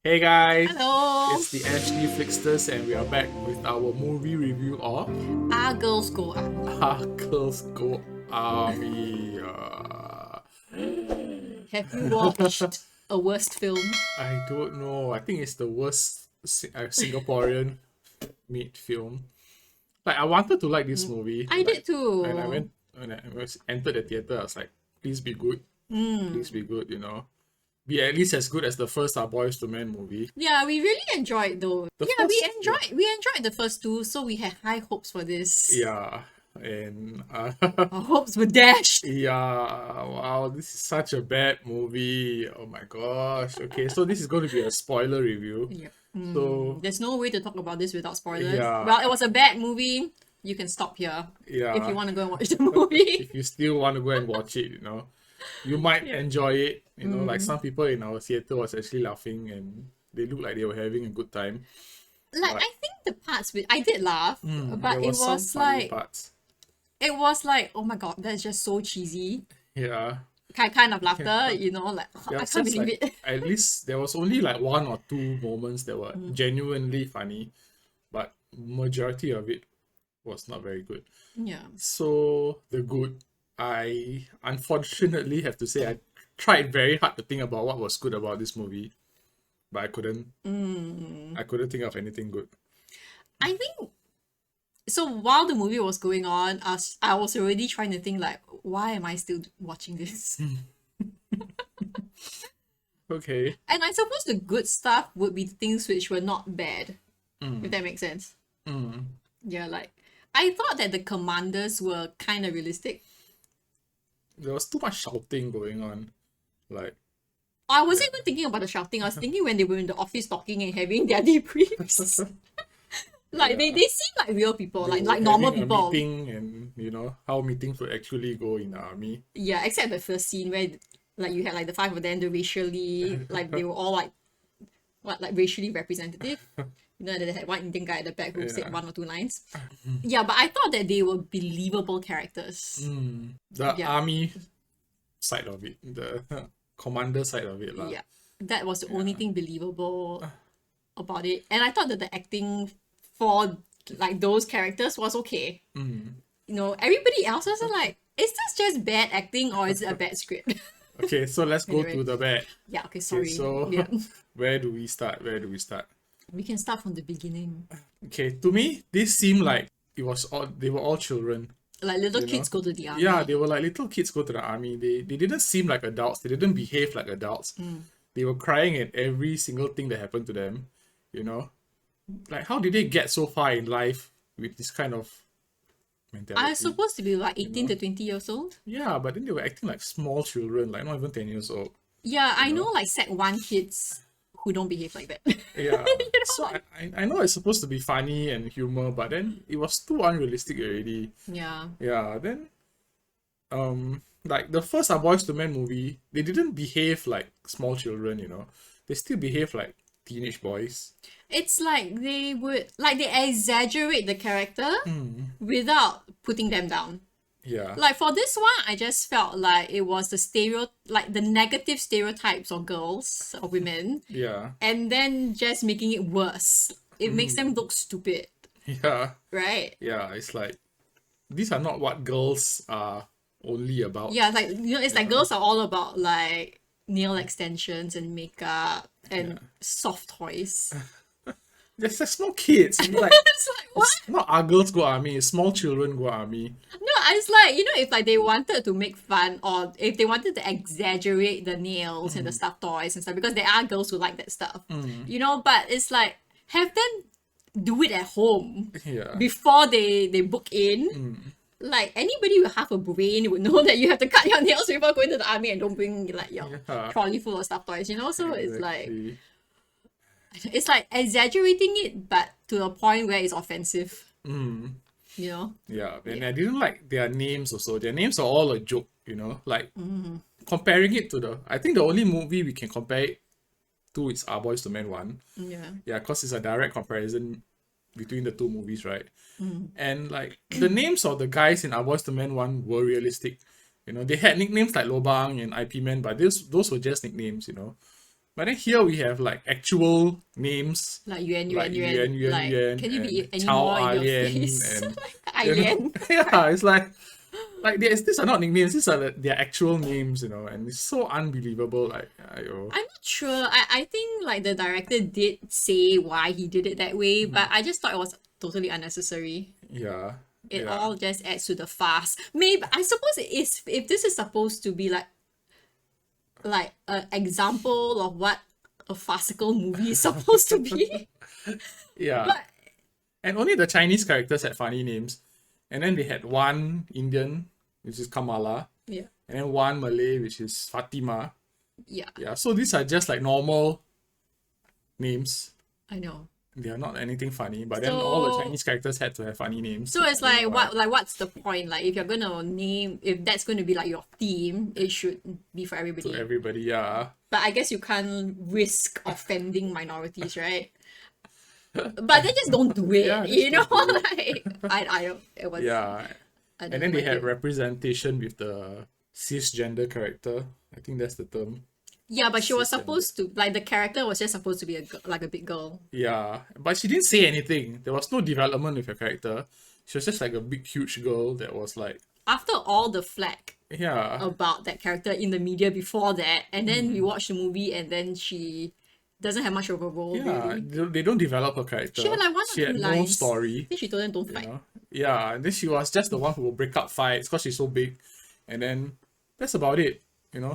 Hey guys, Hello. it's the Ashley Flixters, and we are back with our movie review of Our girls go army. Girls Go Army. Have you watched a worst film? I don't know. I think it's the worst Singaporean made film. Like I wanted to like this movie. I Like did when I too. went when I was entered the theater, I was like, please be good, please be good. Be at least as good as the first Our Boys to Men movie. Yeah, we really enjoyed though. The Yeah, we first, yeah, enjoyed we enjoyed the first two, so we had high hopes for this. yeah, and Our hopes were dashed. yeah, wow, this is such a bad movie. Oh my gosh. Okay, so this is going to be a spoiler review. Yep. So, There's no way to talk about this without spoilers. yeah, Well, it was a bad movie. You can stop here if you yeah. want to go and watch the movie. If you still want to go and watch it, you might Yeah. enjoy it. Like some people in our theater was actually laughing and they looked like they were having a good time. Like But I think the parts with I did laugh, there but was some funny parts. it was like, oh my god, that's just so cheesy. Yeah. Kind of laughter, like There I was can't just believe like it. at least there was only like one or two moments that were genuinely funny, but majority of it was not very good. Yeah. So the good, I unfortunately have to say I tried very hard to think about what was good about this movie, but I couldn't. I couldn't think of anything good. I think so. While the movie was going on, I was already trying to think like, why am I still watching this? Okay. And I suppose the good stuff would be the things which were not bad, if that makes sense. Yeah, like I thought that the commanders were kind of realistic. There was too much shouting going on. Like I wasn't even thinking about the shouting. I was thinking when they were in the office talking and having their debriefs. Like yeah. they seem like real people, They were like normal having a people. meeting and how meetings would actually go in the army. Yeah, except the first scene where like you had like the five of them, the racially like they were all like like racially representative. They had one Indian guy at the back who said Yeah. one or two lines. Yeah, but I thought that they were believable characters. The Yeah, army side of it, the commander side of it, lah. yeah. That was the only Yeah. thing believable about it. And I thought that the acting for like those characters was okay. Everybody else was like, is this just bad acting or is it a bad script? Okay, so let's go Anyway. to the bad. Yeah, okay, Okay, sorry. so Yeah. where do we start? Where do we start? We can start from the beginning. Okay, to me, this seemed like they were all children. Like little You kids know? go to the army. Yeah, they were like little kids go to the army. They didn't seem like adults. They didn't behave like adults. They were crying at every single thing that happened to them. You know, like how did they get so far in life with this kind of mentality? I'm supposed to be like 18 to 20 years old. Yeah, but then they were acting like small children, like not even 10 years old. Yeah, I know like Sec 1 kids who don't behave like that. Yeah. So I know it's supposed to be funny and humor, but then it was too unrealistic already. Yeah. Yeah, then like the first Our Boys to Men movie, they didn't behave like small children. They still behave like teenage boys. It's like they exaggerate the character without putting them down. Yeah. Like for this one, I just felt like it was the negative stereotypes of girls or women, Yeah. and then just making it worse. It makes them look stupid, Yeah. right? Yeah. It's like these are not what girls are only about. Yeah, like it's like girls are all about like nail extensions and makeup and soft toys. There's like small kids. Like It's like what? it's not our girls go army, it's small children go army. No, it's like if like they wanted to make fun or if they wanted to exaggerate the nails and the stuffed toys and stuff because there are girls who like that stuff, But it's like have them do it at home Yeah. before they book in. Like anybody with half a brain would know that you have to cut your nails before going to the army and don't bring like your Yeah. trolley full of stuffed toys. So Exactly. it's like exaggerating it, but to a point where it's offensive. You know? Yeah, and I didn't like their names also. Their names are all a joke. Like comparing it to I think the only movie we can compare it to is Our Boys to Men 1. Yeah. Yeah, because it's a direct comparison between the two movies, right? And like the names of the guys in Our Boys to Men 1 were realistic. They had nicknames like Lobang and IP Man, but those were just nicknames. But then here we have like actual names Like Yuan like Yuan Yuan. Yuan Yuan Like, Yuan can you be and any Chow more in Ah your Lian face? and Alien. yeah, it's like these are not nicknames, these are their actual names, and it's so unbelievable. Like, ayo. I'm not sure. I think like the director did say why he did it that way, but I just thought it was totally unnecessary. Yeah, It yeah. all just adds to the farce. Maybe I suppose it is if this is supposed to be like an example of what a farcical movie is supposed to be. Yeah. But And only the Chinese characters had funny names. And then they had one Indian, which is Kamala, yeah, and then one Malay, which is Fatima. yeah, Yeah, so these are just like normal names. I know. They are not anything funny, but then all the So Chinese characters had to have funny names. so it's I don't like know why. what's the point? Like if you're gonna name if that's gonna be like your theme, it should be for To everybody. everybody, yeah. But I guess you can't risk offending minorities, right? But they just don't do it, Yeah, just you know? don't do it. Like I don't it was Yeah. I don't And know then they what had it- representation with the cisgender character. I think that's the term. Yeah, but she was Cisgender. supposed to like the character was just supposed to be like a big girl. Yeah, but she didn't say anything. There was no development with her character. She was just like a big, huge girl that was like, After all the flack yeah, about that character in the media before that, and then we watch the movie and then she doesn't have much of a role yeah. really. They don't develop her character. She had like one or She two had no lines. story. Then she told them don't You fight. know. Yeah, and then she was just the one who will break up fights because she's so big, and then that's about it.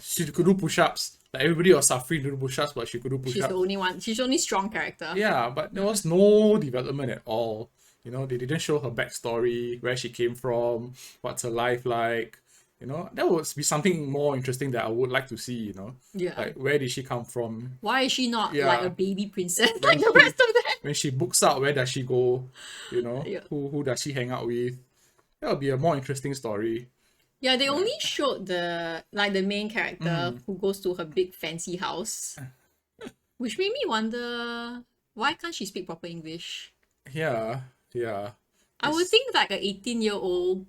She could do push-ups. Like everybody was suffering to do push-ups, but she could do She's push-ups. the only one. She's the only strong character. Yeah, but there was no development at all. They didn't show her backstory, where she came from, what's her life like. That would be something more interesting that I would like to see. Yeah. Like, where did she come from? Why is she not Yeah. like a baby princess like the rest of them? When she books out, where does she go? Yeah. Who does she hang out with? That would be a more interesting story. Yeah, they only showed the main character who goes to her big fancy house. Which made me wonder why can't she speak proper English? Yeah, yeah. I would think like an 18-year-old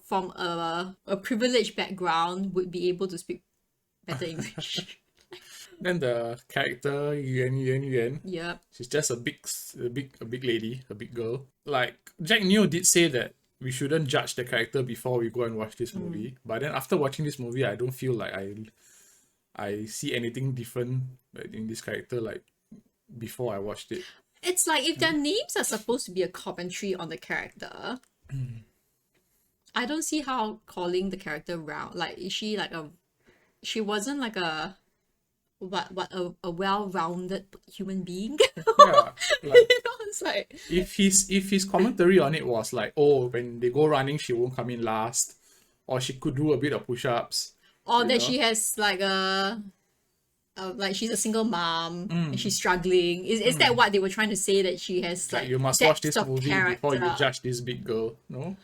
from a privileged background would be able to speak better English. Then the character Yuan, Yeah. she's just a big lady, a big girl. Like Jack Neo did say that we shouldn't judge the character before we go and watch this movie. But then after watching this movie, I don't feel like I see anything different in this character like before I watched it. It's like if their names are supposed to be a commentary on the character, I don't see how calling the character round like is she like she wasn't like a a well-rounded human being. Yeah, like It's like if his commentary on it was like, oh, when they go running, she won't come in last, or she could do a bit of push-ups. or You that know? she has like like she's a single mom and she's struggling. Is that what they were trying to say, that she has Like like you must depth watch this of movie before you character? judge this big girl. No,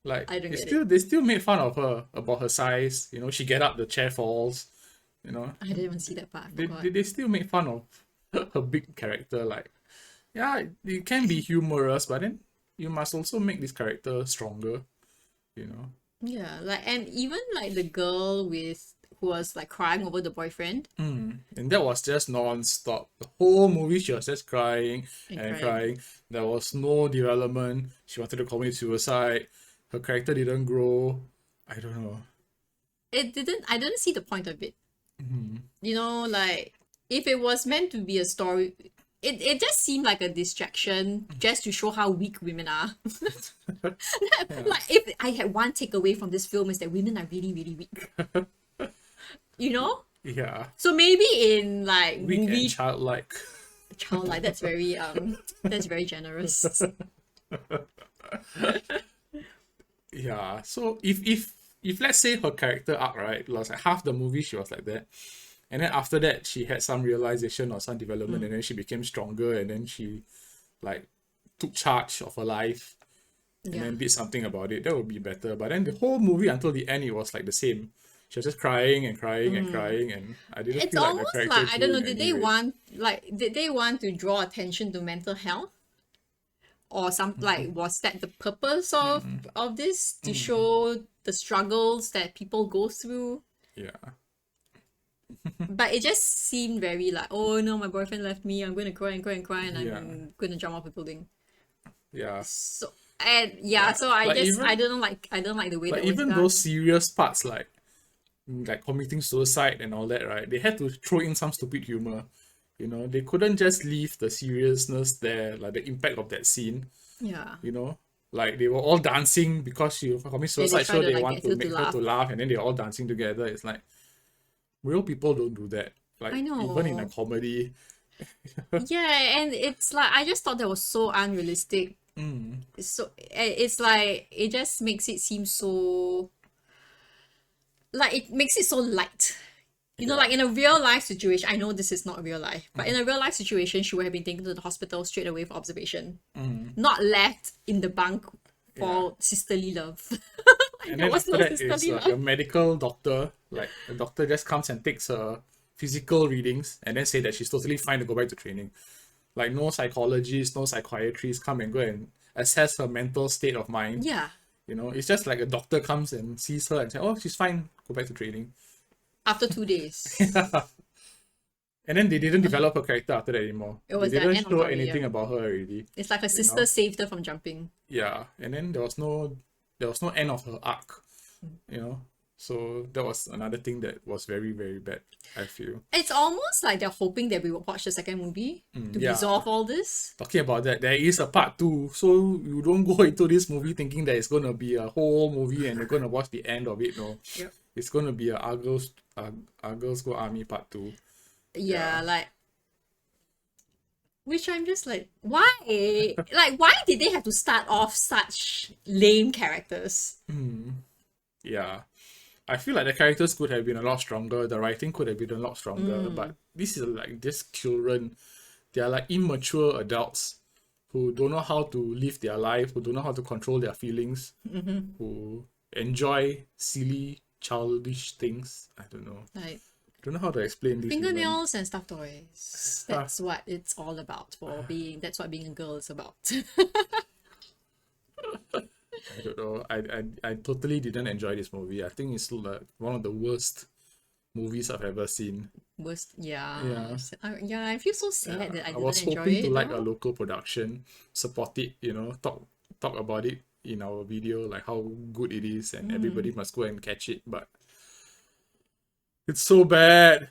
like I don't get they still made fun of her about her size. She get up, the chair falls. I didn't even see that part. I They, forgot. they still make fun of her big character. Like, yeah, it can be humorous, but then you must also make this character stronger. Yeah, like and even like the girl who was like crying over the boyfriend. And that was just non-stop. The whole movie, she was just crying And and crying. crying. There was no development. She wanted to commit suicide. Her character didn't grow. I don't know. I didn't see the point of it. Like if it was meant to be a story, it just seemed like a distraction just to show how weak women are. Like if I had one takeaway from this film is that women are really, really weak. Yeah. So maybe in like Weak movie and childlike. childlike, that's very generous. Yeah. So if let's say her character arc, right, was like half the movie she was like that. And then after that she had some realization or some development and then she became stronger and then she like took charge of her life and Yeah. then did something about it. That would be better. But then the whole movie until the end it was like the same. She was just crying and crying and crying and I didn't It's feel like the almost character like I don't grew know, in any way. did they want to draw attention to mental health? Or some like was that the purpose of this to show the struggles that people go through? Yeah. But it just seemed very like, oh no, my boyfriend left me. I'm going to cry and cry and cry, and Yeah. I'm going to jump off a building. Yeah. So and yeah, Yeah. so I Like just even I don't like the way like that was even those done. serious parts like committing suicide and all that, right? They had to throw in some stupid humor. You know, they couldn't just leave the seriousness there, like the impact of that scene. Yeah. You know, like they were all dancing because she commit They suicide, try so to they like want get to you to make her to laugh. laugh, and then they're all dancing together. It's like real people don't do that. Like I even in a know. comedy, Yeah, and it's like I just thought that was so unrealistic. So it's like it just makes it seem so like it makes it so light. You know, yeah, like in a real life situation, I know this is not real life, but in a real life situation, she would have been taken to the hospital straight away for observation, not left in the bunk yeah. for sisterly love. Like, And there then was after no that is sisterly like a love. medical doctor. Like a doctor just comes and takes her physical readings and then say that she's totally fine to go back to training. Like no psychologist, no psychiatrist come and go and assess her mental state of mind. Yeah, You know, it's just like a doctor comes and sees her and says, "Oh, she's fine. Go back to training." after 2 days, And then they didn't develop her character after that anymore. it They was the didn't end of show story. anything Yeah, about her already. it's like her You sister know, saved her from jumping. yeah. And then there was no end of her arc. You know, so that was another thing that was very very bad. I feel. It's almost like they're hoping that we will watch the second movie to Yeah. resolve all this. Talking about that, there is a part two, so you don't go into this movie thinking that it's gonna be a whole movie and you're gonna watch the end of it. No, Yep. it's gonna be a Our Girls Go Army Part Two. Yeah, Yeah. like which I'm just like, why? Like, why did they have to start off such lame characters? Yeah. I feel like the characters could have been a lot stronger. The writing could have been a lot stronger. But this is like just children. They are like immature adults who don't know how to live their life, who don't know how to control their feelings, who enjoy silly, childish things. I don't know. Like Don't know how to explain this even. fingernails and stuffed toys. That's what it's all about for being. That's what being a girl is about. I don't know. I totally didn't enjoy this movie. I think it's like one of the worst movies I've ever seen. Worst, yeah. Yeah. Yeah, I feel so sad that I I didn't was enjoy hoping to it. like a Though. local production, support it, talk about it in our video, like how good it is, and everybody must go and catch it. But it's so bad.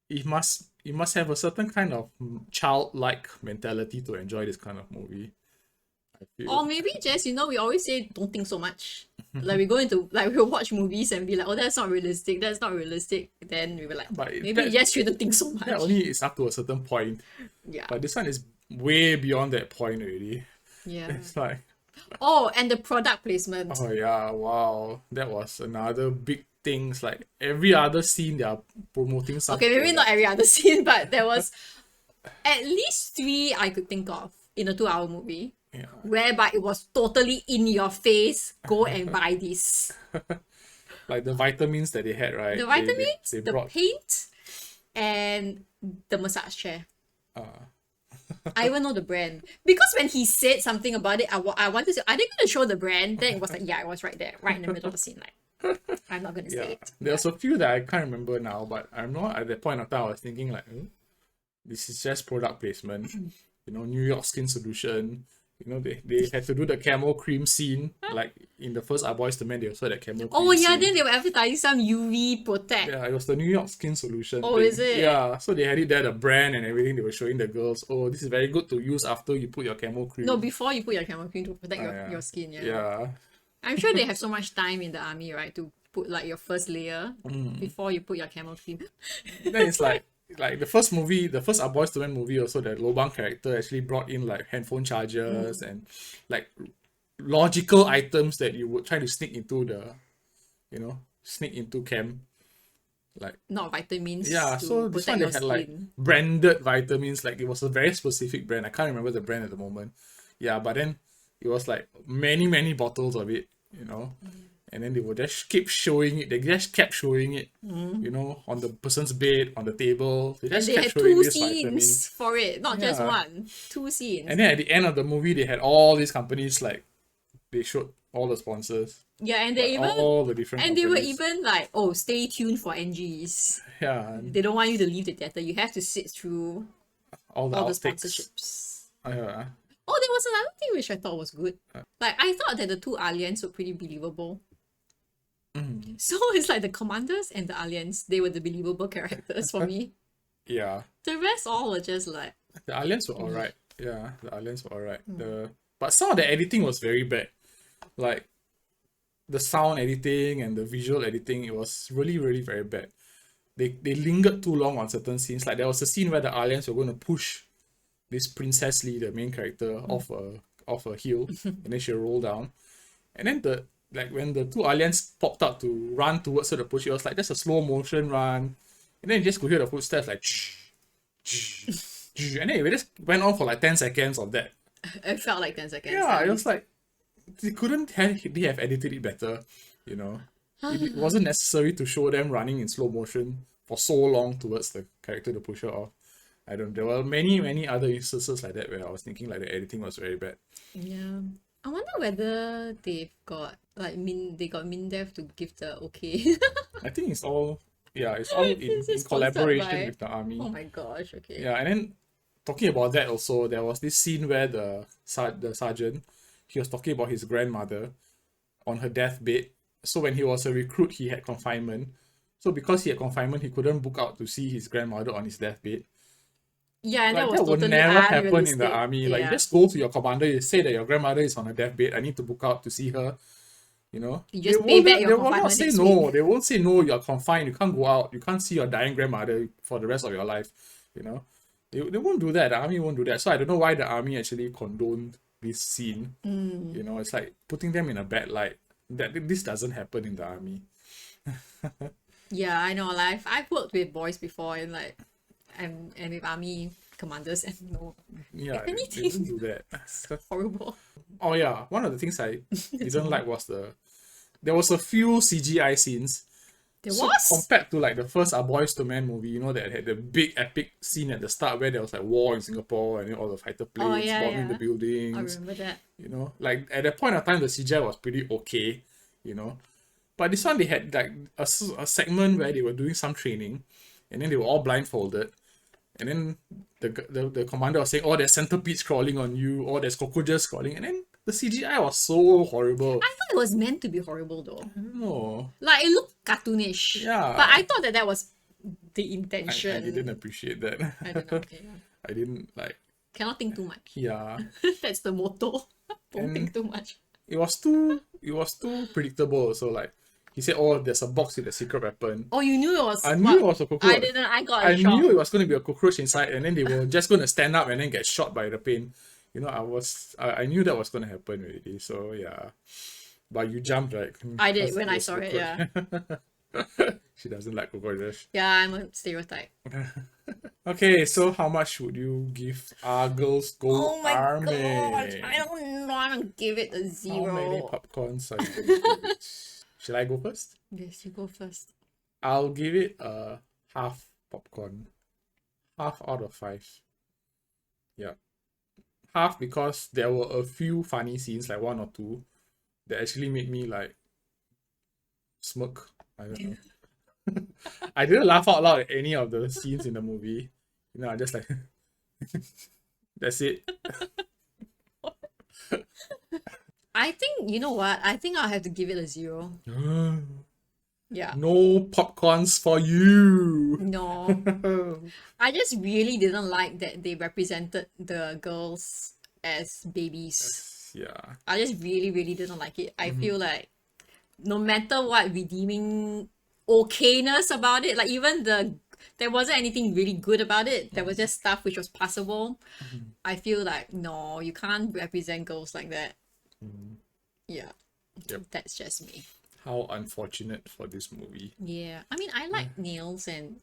You must have a certain kind of childlike mentality to enjoy this kind of movie. I Or feel. maybe just, we always say don't think so much. Like we go into like we'll watch movies and be like, oh, that's not realistic, that's not realistic. Then we were like, But maybe you just shouldn't think so that much. only is up to a certain point. Yeah. But this one is way beyond that point already. Yeah. It's like, Oh, and the product placement. oh yeah, wow, that was another big thing. It's like every other scene they are promoting something. Okay, maybe not every other scene, but there was at least three I could think of in a 2 hour movie. Yeah. Whereby it was totally in your face. Go and buy this. Like the vitamins that they had, right? The They- vitamins, they the brought. paint, and the massage chair. I even know the brand because when he said something about it, I wanted to. Are they going to show the brand? Then it was like, yeah, it was right there, right in the middle of the scene. Like, I'm not going to say Yeah, it. there's a few that I can't remember now, but I'm not at that point of time. I was thinking like, this is just product placement. New York Skin Solution. They had to do the camel cream scene, like in the first Our Boys to Men. They also had that camel cream Oh yeah, scene. then they were advertising some UV protect. Yeah, it was the New York Skin Solution. Oh, thing. is it? Yeah, so they had it there, the brand and everything. They were showing the girls, oh, this is very good to use after you put your camel cream. No, before you put your camera cream to protect Yeah. your skin. Yeah. Yeah. I'm sure they have so much time in the army, right, to put like your first layer before you put your camel cream. Then it's like the first movie, the first Our Boys to Men movie, also the Lobang character actually brought in like handphone chargers and like logical items that you would try to sneak into camp. Like Not vitamins. yeah, to so this protect one they your had like skin. branded vitamins, like it was a very specific brand. I can't remember the brand at the moment. Yeah, but then it was like many, many bottles of it. And then they would just keep showing it. They just kept showing it, on the person's bed, on the table. They And just they kept had showing two this scenes vitamin. for it, not just Yeah. one. Two scenes. And then at the end of the movie, they had all these companies like they showed all the sponsors, Yeah, and they like, even all the different and they were companies. even like, oh, stay tuned for NGs. Yeah, They don't want you to leave the theater. You have to sit through all the all the outtakes. sponsorships. Yeah, Oh, there was another thing which I thought was good. Like I thought that the two aliens were pretty believable. So it's like the commanders and the aliens, they were the believable characters for me. yeah. The rest all were just like, The aliens were alright. Yeah, the aliens were alright. But some of the editing was very bad. Like the sound editing and the visual editing, it was really, really very bad. They lingered too long on certain scenes. Like there was a scene where the aliens were going to push this Princess Lee, the main character, off a hill, and then she rolled down. And then when the two aliens popped up to run towards her to push, it was like just a slow motion run, and then you just could hear the footsteps like, and then it just went on for like 10 seconds of that. it felt like 10 seconds. Yeah, at it was least. like they have edited it better, you know. It wasn't necessary to show them running in slow motion for so long towards the character to push her off. I don't. There were many other instances like that where I was thinking like the editing was very bad. Yeah. I wonder whether they've got like they got MINDEF to give the okay. I think it's all it's all Is in it sponsored collaboration by- with the army. Oh my gosh, okay. Yeah, and then talking about that also, there was this scene where the sergeant, he was talking about his grandmother on her deathbed. So when he was a recruit, he had confinement. So because he had confinement, he couldn't book out to see his grandmother on his deathbed. Yeah, and Like that was that would totally never happen in the unrealistic. army. Like you Yeah. just go to your commander, you say that your grandmother is on her deathbed. I need to book out to see her. You know, You just pay back your they will not confinement say next no. week. They won't say no. You're confined. You can't go out. You can't see your dying grandmother for the rest of your life. You know, they won't do that. The army won't do that. So I don't know why the army actually condoned this scene. You know, it's like putting them in a bad light. That this doesn't happen in the army. Yeah, I know. Like I've worked with boys before, and like, and with army commanders, and no, Yeah, if they anything, don't do that. horrible. Oh yeah, one of the things I didn't like was there was a few CGI scenes. There So was. compared to like the first Boys to Men movie, you know, that had the big epic scene at the start where there was like war in Singapore and then all the fighter planes yeah, bombing the yeah. I buildings. remember that. You know, like at that point of time the CGI was pretty okay, you know. But this one they had like a segment where they were doing some training and then they were all blindfolded. And then the commander was saying, oh, there's centipedes crawling on you, or there's cockroaches crawling. And then the CGI was so horrible. I thought it was meant to be horrible though. No. Like it looked cartoonish. Yeah. But I thought that was the I intention. didn't appreciate that. I don't know. Okay, yeah. I didn't like, Cannot think too much. yeah. That's the motto. Don't And- think too much. It was too predictable. So like, he said, oh, there's a box with a secret weapon. Oh, you knew it was. I knew it was a cockroach. I didn't. I got I a shock. knew it was going to be a cockroach inside, and then they were just going to stand up and then get shot by the pain. You know, I knew that was going to happen already. So yeah, but you jumped, right? I did Because when I was saw it. cockroach. Yeah. She doesn't like cockroaches. Yeah, I'm a stereotype. Okay, so how much would you give Argos Go Oh my Army? gosh! I don't want to give it a How many 0. popcorns are you going to give it? Shall I go first? Yes, you go first. I'll give it a half popcorn. Half out of 5. Yeah. Half because there were a few funny scenes, like 1 or 2, that actually made me like smirk. I don't know. I didn't laugh out loud at any of the scenes in the movie. You know, I just like that's it. I think, you know what? I think I'll have to give it a 0. Yeah. No popcorns for you. No. I just really didn't like that they represented the girls as babies. Yeah. I just really, really didn't like it. I feel like no matter what redeeming okayness about it, like even there wasn't anything really good about it. There was just stuff which was passable. I feel like no, you can't represent girls like that. Yeah. Yep. That's just me. How unfortunate for this movie. Yeah. I mean, I like nails and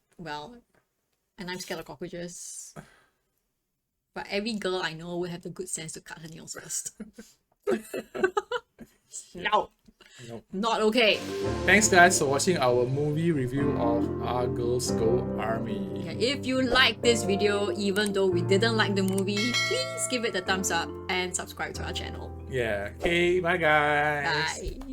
I'm scared of cockroaches. But every girl I know will have the good sense to cut her nails first. No. Nope. Not okay. Thanks guys for watching our movie review of Our Girls Go Army. Yeah, if you like this video, even though we didn't like the movie, please give it a thumbs up and subscribe to our channel. Yeah. Okay, bye guys. Bye.